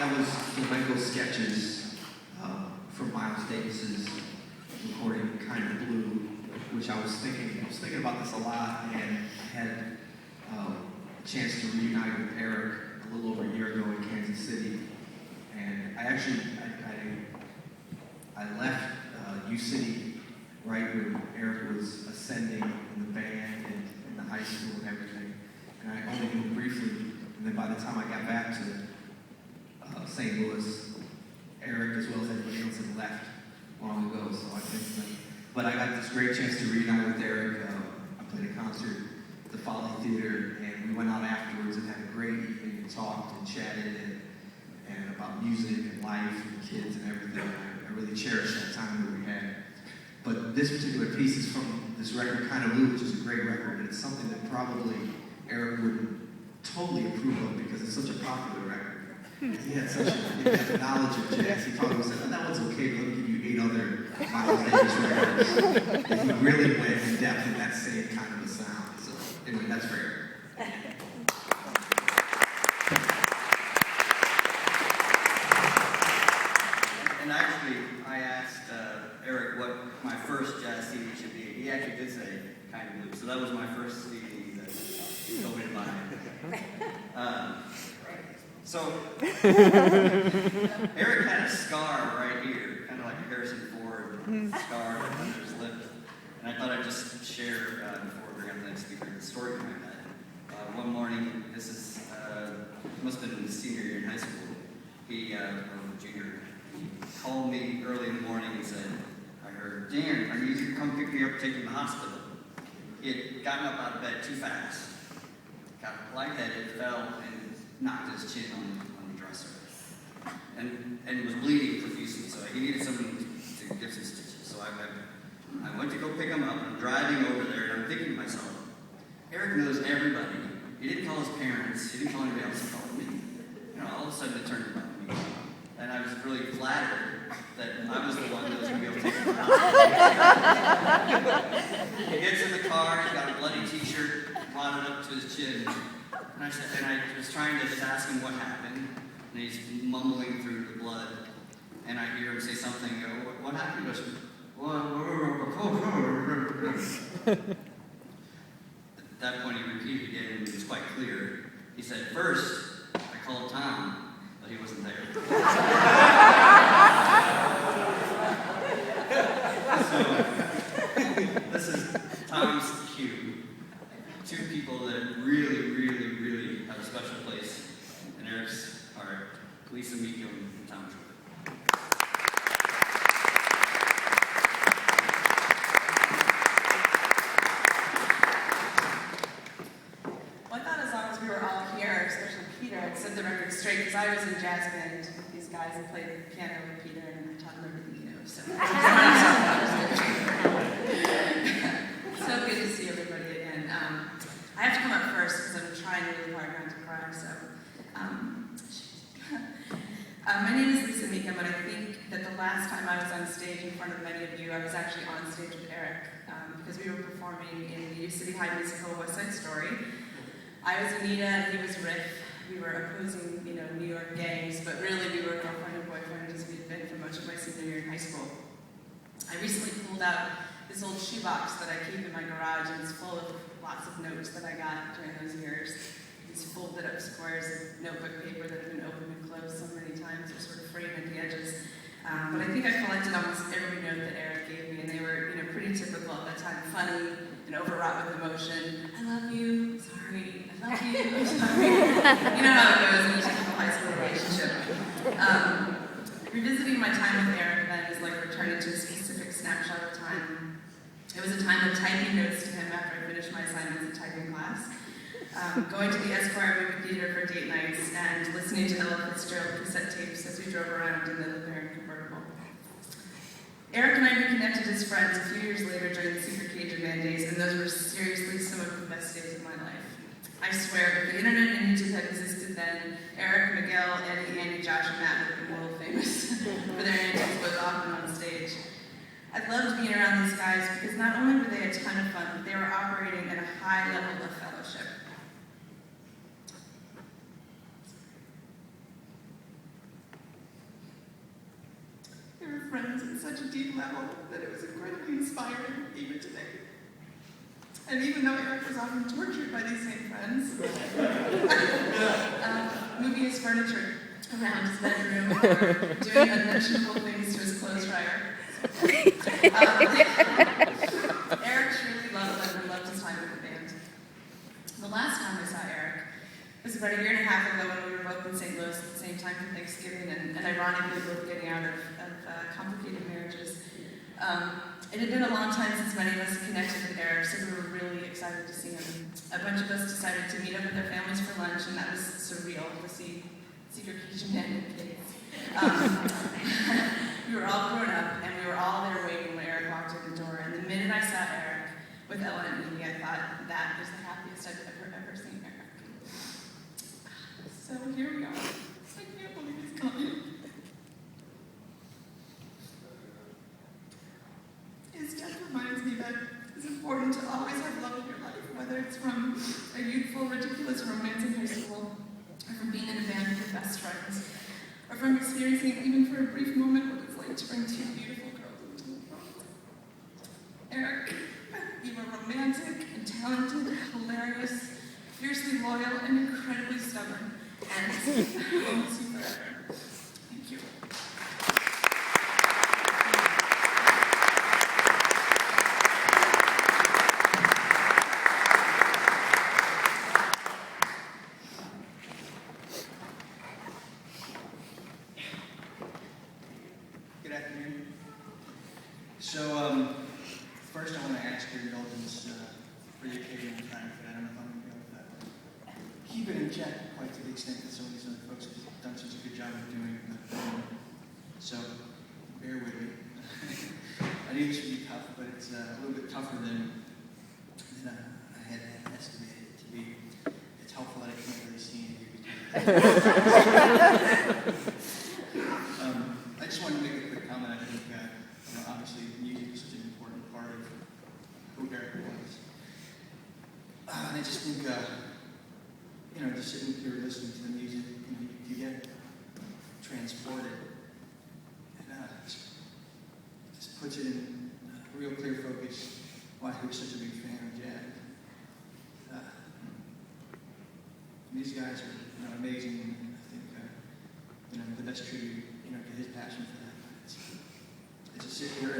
That was flamenco sketches from Miles Davis's recording, Kind of Blue, which I was thinking about this a lot, and had a chance to reunite with Erik a little over a year ago in Kansas City. And I left U City right when Erik was ascending in the band and in the high school and everything. And I only knew him briefly. And then by the time I got back to St. Louis, Erik, as well as everybody else, had left long ago. So I think, but I got this great chance to reunite with Erik. I played a concert at the Folly Theater, and we went out afterwards and had a great evening and talked and chatted and about music and life and kids and everything. I really cherish that time that we had. But this particular piece is from this record, Kind of Blue, which is a great record, and it's something that probably Erik wouldn't totally approve of because it's such a popular record. He had such a knowledge of jazz. He probably said, oh, that one's okay, but let me give you 8 other Miles Davis records. And he really went in depth in that same kind of a sound. So anyway, that's for Erik. And actually, I asked Erik what my first jazz CD should be. He actually did say Kind of Blue. So that was my first CD that he told me to buy. So, Erik had a scar right here, kind of like a Harrison Ford scar under his lip. And I thought I'd just share, before we bring up the next speaker, the story behind that. One morning, this is, must have been his senior year in high school, or junior, he called me early in the morning and said, I heard, Dan, I need you to come pick me up and take me to the hospital. He had gotten up out of bed too fast, got lightheaded, fell, and knocked his chin on the dresser. And was bleeding profusely, so he needed someone to give some stitches. So I went to go pick him up, and I'm driving over there, and I'm thinking to myself, Erik knows everybody. He didn't call his parents, he didn't call anybody else, he called me. You know, all of a sudden it turned about me. And I was really flattered that I was the one that was going to be able to take him to the hospital. He gets in the car, he's got a bloody t-shirt wadded up to his chin. And I was trying to just ask him what happened, and he's mumbling through the blood, and I hear him say something, what happened? He goes, at that point he repeated again, and it was quite clear. He said, first, I called Tom, but he wasn't there. So, this is Tom's cue. 2 people that really have a special place in Erik's heart, Lisa Meekum and Tom Jordan. Well, I thought as long as we were all here, especially Peter, I'd set the record straight, because I was in jazz band with these guys and played piano with Peter, and I taught him everything he knows. So good to see everybody again. I have to come up first because I'm trying really hard not to cry. So, my name is Lisa Meekum, and I think that the last time I was on stage in front of many of you, I was actually on stage with Erik because we were performing in the U City High musical West Side Story. I was Anita, and he was Riff. We were opposing, New York gangs, but really we were girlfriend and boyfriend as we'd been for much of my senior year in high school. I recently pulled out this old shoebox that I keep in my garage, and it's full of lots of notes that I got during those years. These folded up squares of notebook paper that have been opened and closed so many times, they're sort of framed at the edges. But I think I collected almost every note that Erik gave me, and they were pretty typical at that time, funny and overwrought with emotion. I love you, sorry, I love you, I'm sorry. You know how it goes in a typical high school relationship. Revisiting my time with Erik then is like returning to a specific snapshot of time. It was a time of typing notes to him after I finished my assignments in typing class, going to the Esquire movie theater for date nights, and listening to Ella Fitzgerald cassette tapes as we drove around in the LeBaron convertible. Erik and I reconnected as friends a few years later during the Secret Cage of Man days, and those were seriously some of the best days of my life. I swear, if the internet and YouTube had existed then, Erik, Miguel, Eddie, Andy, Josh, and Matt would have been world famous for their antics both off and on stage. I loved being around these guys because not only were they a ton of fun, but they were operating at a high level of fellowship. friends at such a deep level that it was incredibly inspiring even today. And even though Erik was often tortured by these same friends, moving his furniture around his bedroom or doing unmentionable things to his clothes dryer, Erik truly loved them and loved his time with the band. The last time I saw Erik was about a year and a half ago when we were both in St. Louis at the same time for Thanksgiving, and ironically both getting out of complicated marriages. It had been a long time since many of us had connected with Erik, so we were really excited to see him. A bunch of us decided to meet up with their families for lunch, and that was surreal to see your Cajun band and kids. We were all grown up, and we were all there waiting when Erik walked in the door. And the minute I saw Erik with Ella and me, I thought that was the happiest I've ever seen Erik. So here we are. I can't believe he's coming. His death reminds me that it's important to always have love in your life, whether it's from a youthful, ridiculous romance in high school, or from being in a band with your best friends, or from experiencing, even for a brief moment, what it's like to bring two beautiful girls into the world. Erik, you were romantic and talented, hilarious, fiercely loyal, and incredibly stubborn. And I'll miss you forever. Thank you. Good afternoon. So, first I want to ask your indulgence for the occasion of time for that. I don't know if I'm going to be able to keep it in check quite to the extent that some of these other folks have done such a good job of doing. So, bear with me. I knew this would be tough, but it's a little bit tougher than I had estimated it to be. It's helpful that I can't really see any of you. I just wanted to make a quick comment. I think, obviously, music is such an important part of who Erik was. And I just think, just sitting here listening to the music, you get transported. And just puts it in real clear focus why he was such a big fan of jazz. These guys are amazing, and I think, the best tribute, to his passion for that. It's to sit here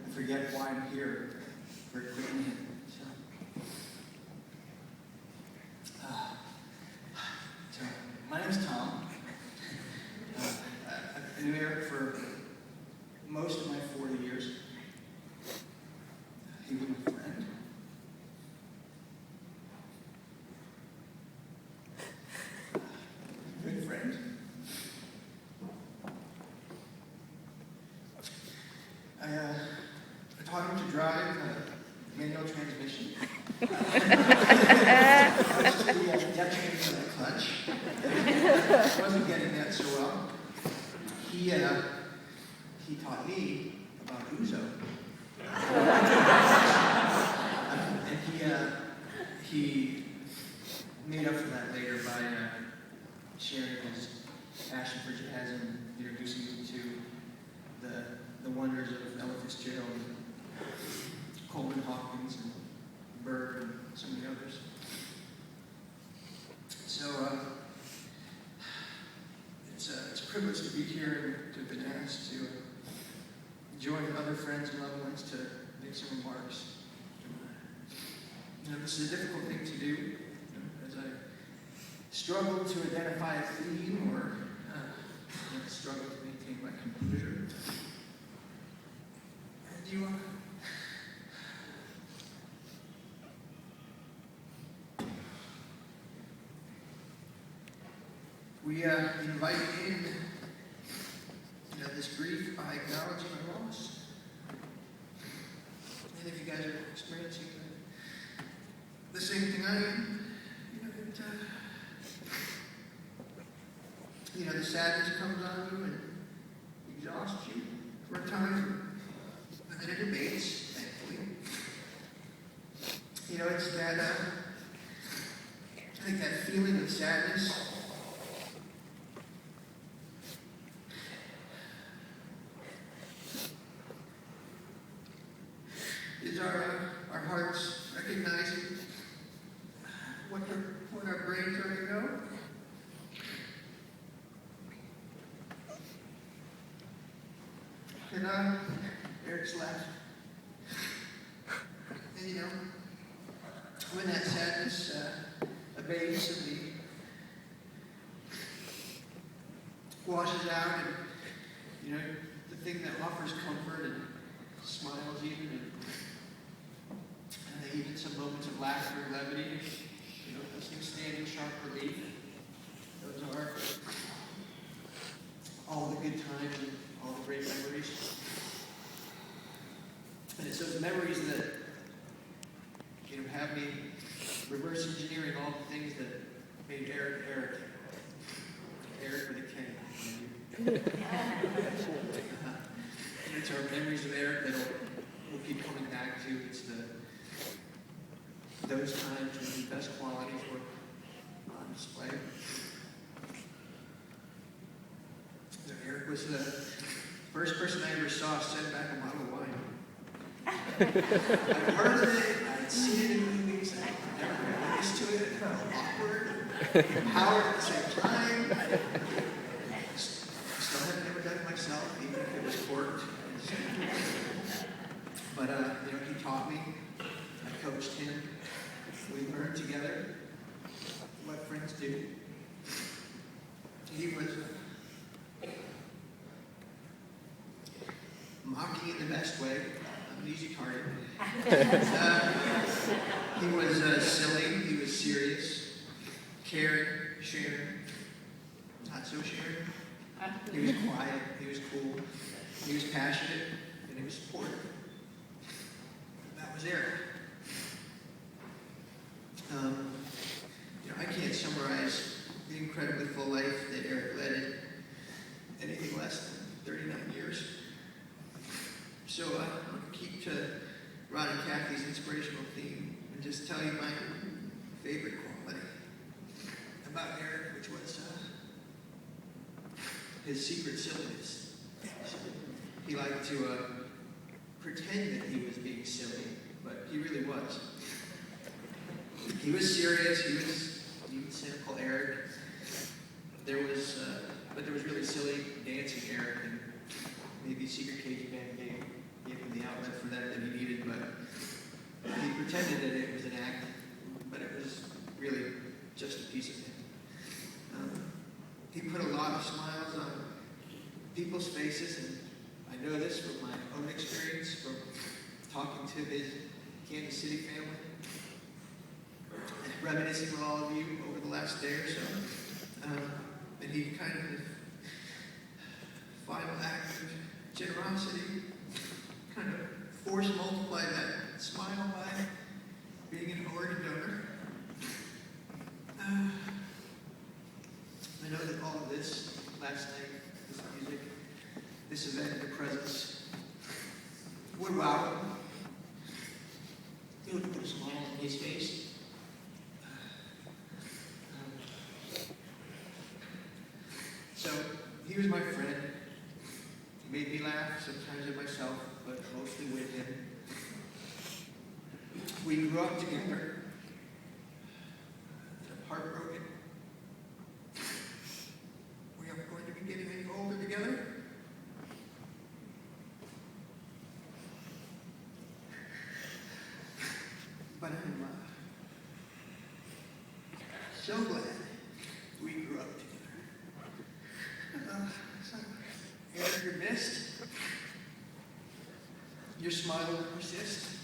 and forget why I'm here for a quick minute. So, my name's Tom. I knew Erik for most of my 40 years. He was my friend. Good friend. I taught him to drive a manual transmission. Much to the detriment of the clutch. I wasn't getting that so well. He taught me about Uzo. And he made up for that later by sharing his passion for jazz and introducing me to the wonders of Ella Fitzgerald, Coleman Hawkins, and Berg, and some of the others. So it's a privilege to be here and to have been asked to join other friends and loved ones to make some remarks. This is a difficult thing to do, as I struggle to identify a theme or struggle to maintain my composure. Do you We invite in this grief by acknowledging our loss. And if you guys are experiencing the same thing I am, the sadness comes on you and exhausts you for a time, and then it abates, thankfully. It's that, I think that feeling of sadness And Eric's left. And you know, when that sadness abates and he washes out, and you know, the thing that offers comfort and smiles even, and even some moments of laughter and levity, you know, those things stand in sharp relief. Those are all the good times and all the great memories. And it's those memories that, you know, have me reverse engineering all the things that made Erik Erik. Erik with a K. And it's our memories of Erik that we'll keep coming back to. It's those times when the best qualities were on display. Erik was the first person I ever saw send back a bottle of wine. I'd heard of it, I'd seen it in movies, I'd never been witness to it, it felt awkward, empowered at the same time. I still have never done it myself, even if it was corked. But, you know, he taught me, I coached him, we learned together what friends do. He was mocking in the best way. I'm an easy target. He was silly. He was serious, caring, sharing, not so sharing. He was quiet. He was cool. He was passionate, and he was supportive. That was Erik. You know, I can't summarize the incredibly full life that Erik led in anything less than 39 years. So I'm going to keep to Ron and Kathy's inspirational theme and just tell you my favorite quality about Erik, which was his secret silliness. He liked to pretend that he was being silly, but he really was. He was serious. He was even cynical Erik. But there was really silly dancing Erik, and maybe Secret Cage Band gave him the outlet for that he needed, but he pretended that it was an act, but it was really just a piece of him. He put a lot of smiles on people's faces, and I know this from my own experience, from talking to his Kansas City family, and reminiscing with all of you over the last day or so. And he kind of, final act of generosity, kind of force multiply that smile by being an organ donor. I know that all of this last night, this music, this event, the presence, would wow him. It would put a smile on his face. So he was my friend. He made me laugh, sometimes at myself, but mostly with him. We grew up together. And I'm heartbroken. We are going to be getting any older together. But I'm so glad we grew up together. Erik, you're missed. Your smile will persist.